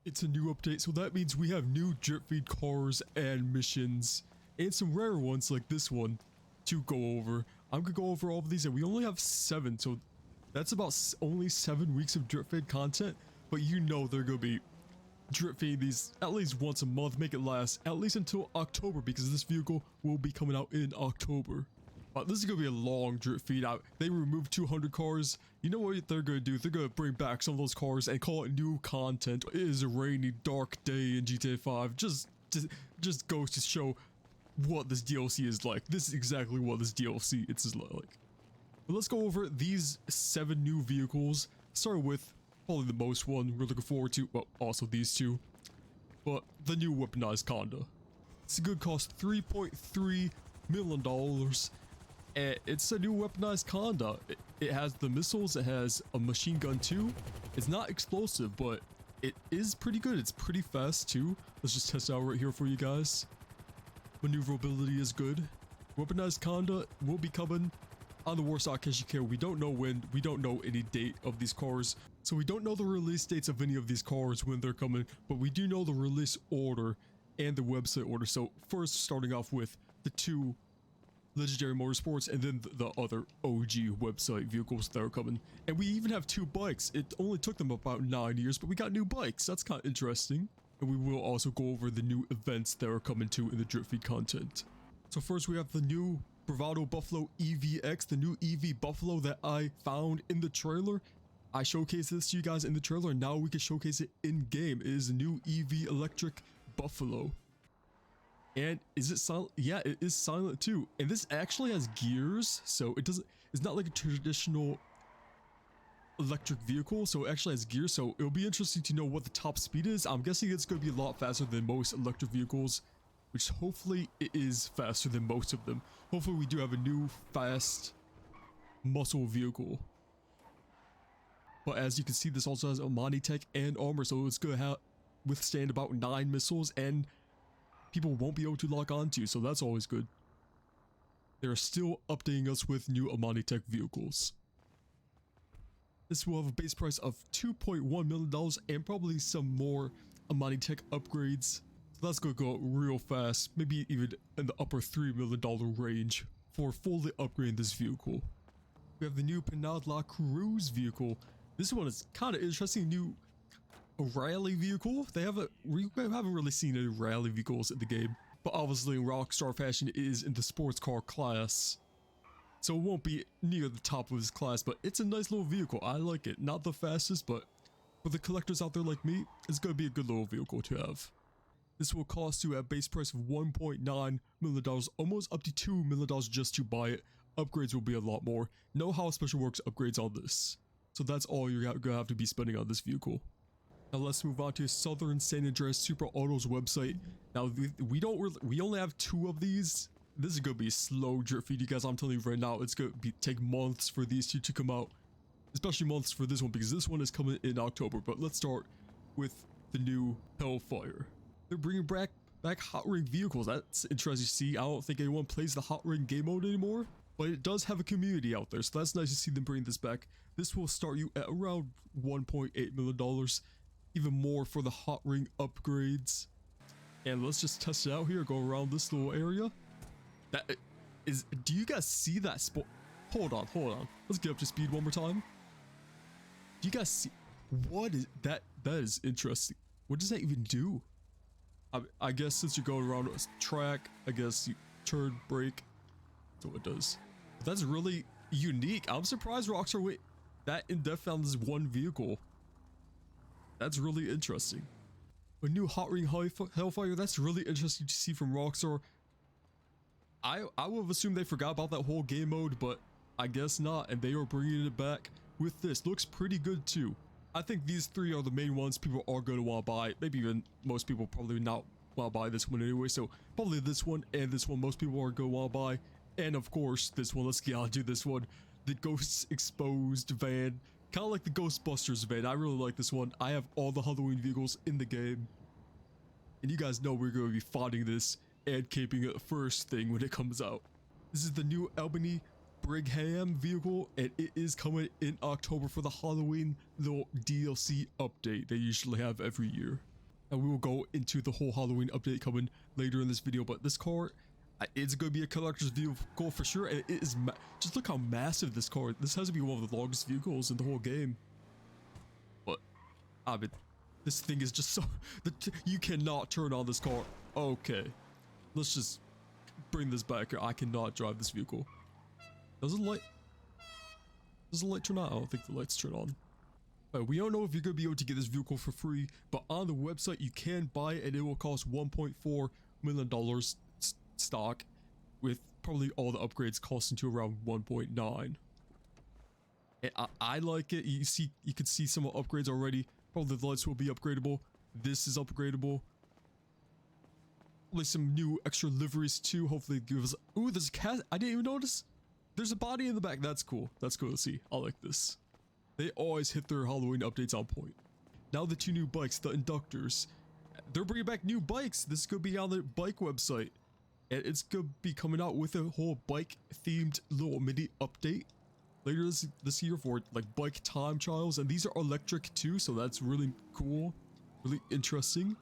It's a new update, so that means we have new drip feed cars and missions, and some rare ones like this one to go over. I'm gonna go over all of these, and we only have 7, so that's about only 7 weeks of drip feed content, but you know they're gonna be drip feeding these at least once a month, make it last at least until October, because this vehicle will be coming out in October. This is gonna be a long drip feed out. They removed 200 cars. You know what they're gonna do? They're gonna bring back some of those cars and call it new content. It is a rainy, dark day in GTA 5. Just goes to show what this DLC is like. This is exactly what this DLC is like. But let's go over these 7 new vehicles. Start with probably the most one we're looking forward to. Well, also these 2. But the new weaponized Conda. It's gonna cost $3.3 million. It's a new weaponized Conda. It has the missiles, it has a machine gun too. It's not explosive, but it is pretty good. It's pretty fast too. Let's just test it out right here for you guys. Maneuverability is good. Weaponized Conda will be coming on the Warsaw Cash Care. We don't know when, we don't know any date of these cars. So we don't know the release dates of any of these cars when they're coming, but we do know the release order and the website order. So first, starting off with the 2 Legendary Motorsports, and then the other OG website vehicles that are coming. And we even have 2 bikes. It only took them about 9 years, but we got new bikes. That's kind of interesting. And we will also go over the new events that are coming too in the drip feed content. So first we have the new Bravado Buffalo EVX, the new EV Buffalo that I found in the trailer. I showcased this to you guys in the trailer, and now we can showcase it in game. It is a new EV electric Buffalo. And is it silent? Yeah, it is silent too. And this actually has gears, so it's not like a traditional electric vehicle, so it actually has gears. So it'll be interesting to know what the top speed is. I'm guessing it's going to be a lot faster than most electric vehicles, which hopefully it is faster than most of them. Hopefully we do have a new fast muscle vehicle. But as you can see, this also has Omani tech and armor, so it's going to withstand about 9 missiles, and people won't be able to lock onto, so that's always good. They're still updating us with new Omani tech vehicles. This will have a base price of $2.1 million and probably some more Omani tech upgrades. So that's going to go real fast, maybe even in the upper $3 million range for fully upgrading this vehicle. We have the new Panadla Cruise vehicle. This one is kind of interesting, new rally vehicle. We haven't really seen any rally vehicles in the game, but obviously in Rockstar fashion it is in the sports car class, so it won't be near the top of his class, but it's a nice little vehicle. I like it. Not the fastest, but for the collectors out there like me, it's going to be a good little vehicle to have. This will cost you a base price of $1.9 million, almost up to $2 million just to buy it. Upgrades will be a lot more. No How Special Works upgrades on this, so that's all you're going to have to be spending on this vehicle. Now let's move on to Southern San Andreas Superautos website. Now we only have 2 of these. This is gonna be a slow drip feed, you guys. I'm telling you right now, it's gonna take months for these 2 to come out, especially months for this one, because this one is coming in October. But let's start with the new Hellfire. They're bringing back hot ring vehicles. That's interesting to see. I don't think anyone plays the hot ring game mode anymore, but it does have a community out there, so that's nice to see them bring this back. This will start you at around $1.8 million. Even more for the hot ring upgrades. And let's just test it out here. Go around this little area. That is, do you guys see that spot? Hold on. Let's get up to speed one more time. Do you guys see? What is that? That is interesting. What does that even do? I guess since you're going around a track, I guess you turn, brake. That's what it does. That's really unique. I'm surprised Rockstar went that in depth on this one vehicle. That's really interesting. A new hot ring Hellfire, that's really interesting to see from Rockstar. I would have assumed they forgot about that whole game mode, but I guess not, and they are bringing it back with this. Looks pretty good too. I think these 3 are the main ones people are going to want to buy. Maybe even most people probably not want to buy this one anyway, so probably this one and this one most people are going to want to buy. And of course this one, let's get on to this one. The Ghosts Exposed van. Kind of like the Ghostbusters van. I really like this one. I have all the Halloween vehicles in the game, and you guys know we're going to be finding this and keeping it first thing when it comes out. This is the new Albany Brigham vehicle, and it is coming in October for the Halloween little DLC update they usually have every year. And we will go into the whole Halloween update coming later in this video, but this car, it's going to be a collector's vehicle for sure, and it is, just look how massive this car is. This has to be one of the longest vehicles in the whole game. But, I mean, this thing is just so, you cannot turn on this car. Okay, let's just bring this back here. I cannot drive this vehicle. Does the light turn on? I don't think the lights turn on. We don't know if you're going to be able to get this vehicle for free, but on the website you can buy it and it will cost $1.4 million stock, with probably all the upgrades costing to around 1.9. And I like it. You can see some upgrades already. Probably the lights will be upgradable. This is upgradable. Probably some new extra liveries too. Hopefully it gives us, ooh, there's a cat. I didn't even notice. There's a body in the back. That's cool. That's cool to see. I like this. They always hit their Halloween updates on point. Now the 2 new bikes, the Inductors. They're bringing back new bikes. This is going to be on the bike website. And it's going to be coming out with a whole bike themed little mini update later this year for like bike time trials. And these are electric too, so that's really cool. Really interesting.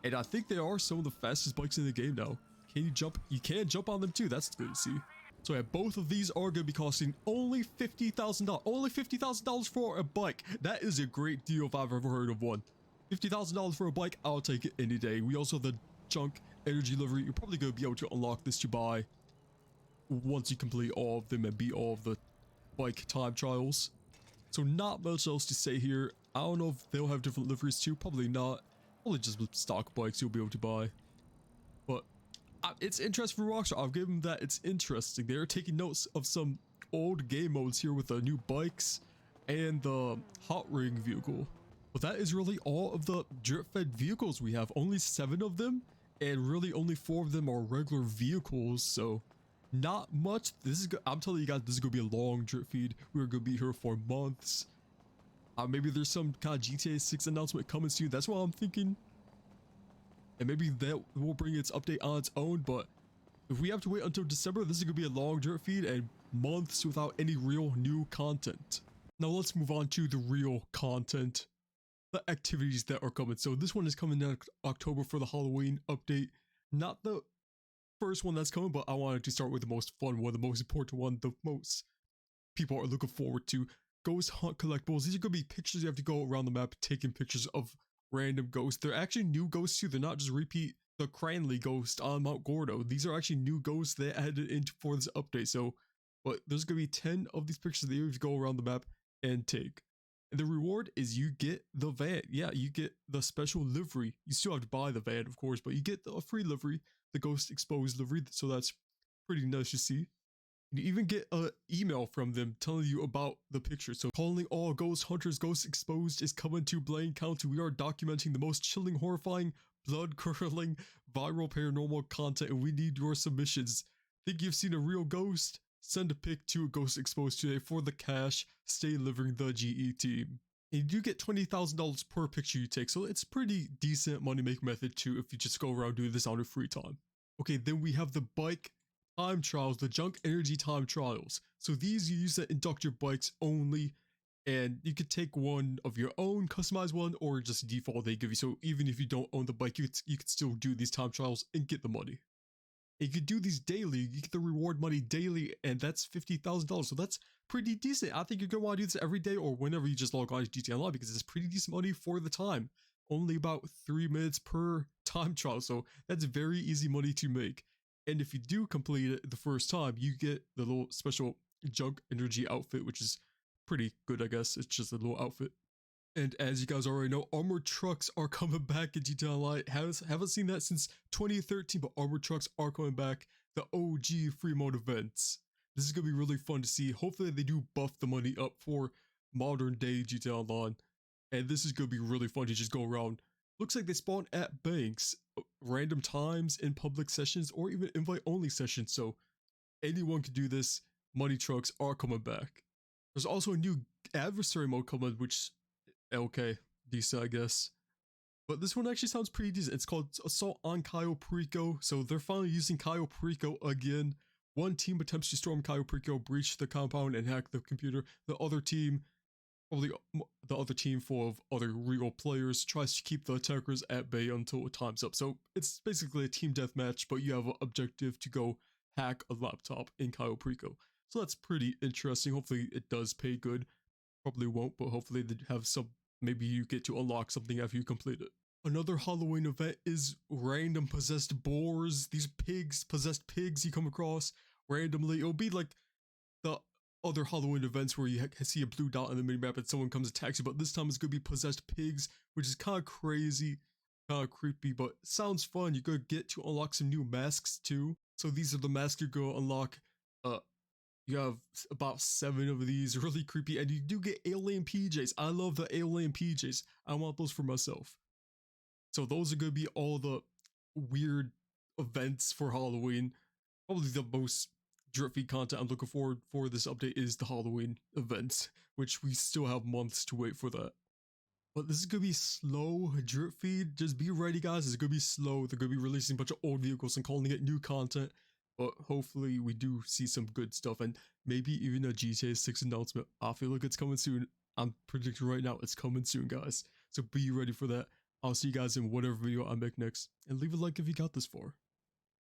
And I think they are some of the fastest bikes in the game now. Can you jump? You can jump on them too. That's good to see. So yeah, both of these are going to be costing only $50,000. Only $50,000 for a bike. That is a great deal if I've ever heard of one. $50,000 for a bike, I'll take it any day. We also have the junk energy livery. You're probably going to be able to unlock this to buy once you complete all of them and beat all of the bike time trials. So not much else to say here. I don't know if they'll have different liveries too. Probably not. Probably just stock bikes you'll be able to buy. But it's interesting for Rockstar. I'll give them that. It's interesting. They're taking notes of some old game modes here with the new bikes and the hot ring vehicle. But that is really all of the drip-fed vehicles we have. Only 7 of them, and really only 4 of them are regular vehicles. So not much. This is I'm telling you guys, this is gonna be a long drip feed. We're gonna be here for months. Maybe there's some kind of GTA 6 announcement coming soon. That's what I'm thinking. And maybe that will bring its update on its own, but if we have to wait until December, this is going to be a long drip feed and months without any real new content. Now let's move on to the real content, the activities that are coming. So this one is coming in October for the Halloween update. Not the first one that's coming, but I wanted to start with the most fun one, the most important one, the most people are looking forward to. Ghost Hunt Collectibles. These are going to be pictures. You have to go around the map taking pictures of random ghosts. They're actually new ghosts too. They're not just repeat the Cranley ghost on Mount Gordo. These are actually new ghosts they added into for this update. So, but there's gonna be 10 of these pictures that you have to go around the map and take. And the reward is you get the van. Yeah, you get the special livery. You still have to buy the van, of course, but you get a free livery, the Ghost Exposed livery. So that's pretty nice to see. You even get an email from them telling you about the picture. So calling all ghost hunters, Ghost Exposed is coming to Blaine County. We are documenting the most chilling, horrifying, blood-curdling, viral paranormal content, and we need your submissions. Think you've seen a real ghost? Send a pic to Ghost Exposed today for the cash. Stay living the GE team. And you do get $20,000 per picture you take, so it's pretty decent money-making method too if you just go around doing this on your free time. Okay, then we have the bike time trials, the junk energy time trials. So these you use to induct your bikes only, and you could take one of your own, customize one, or just default they give you. So even if you don't own the bike, you could still do these time trials and get the money. And you could do these daily. You get the reward money daily, and that's $50,000. So that's pretty decent. I think you're gonna want to do this every day or whenever you just log on to GTA Online, because it's pretty decent money for the time. Only about 3 minutes per time trial, so that's very easy money to make. And if you do complete it the first time, you get the little special junk energy outfit, which is pretty good, I guess. It's just a little outfit. And as you guys already know, armored trucks are coming back in GTA Online. Haven't seen that since 2013, but armored trucks are coming back. The OG free mode events. This is going to be really fun to see. Hopefully they do buff the money up for modern day GTA Online. And this is going to be really fun to just go around. Looks like they spawn at banks, random times in public sessions, or even invite only sessions. So anyone can do this. Money trucks are coming back. There's also a new adversary mode coming, which, okay, decent, I guess. But this one actually sounds pretty decent. It's called Assault on Cayo Perico. So they're finally using Cayo Perico again. One team attempts to storm Cayo Perico, breach the compound, and hack the computer. The other team Probably the other team full of other real players tries to keep the attackers at bay until time's up. So it's basically a team deathmatch, but you have an objective to go hack a laptop in Cayo Perico. So that's pretty interesting. Hopefully it does pay good. Probably won't, but hopefully they have some, maybe you get to unlock something after you complete it. Another Halloween event is random possessed boars. These pigs, possessed pigs you come across randomly. It'll be like the other Halloween events where you see a blue dot on the minimap and someone comes attacks you, but this time it's gonna be possessed pigs, which is kind of crazy, kind of creepy, but sounds fun. You're gonna get to unlock some new masks too. So these are the masks you're gonna unlock. You have about 7 of these, really creepy, and you do get alien PJs. I love the alien PJs. I want those for myself. So those are gonna be all the weird events for Halloween. Probably the most drip feed content I'm looking forward for this update is the Halloween events, which we still have months to wait for that. But this is gonna be slow drip feed. Just be ready, guys. It's gonna be slow. They're gonna be releasing a bunch of old vehicles and calling it new content. But hopefully we do see some good stuff and maybe even a GTA 6 announcement. I feel like it's coming soon. I'm predicting right now it's coming soon, guys. So be ready for that. I'll see you guys in whatever video I make next. And leave a like if you got this far.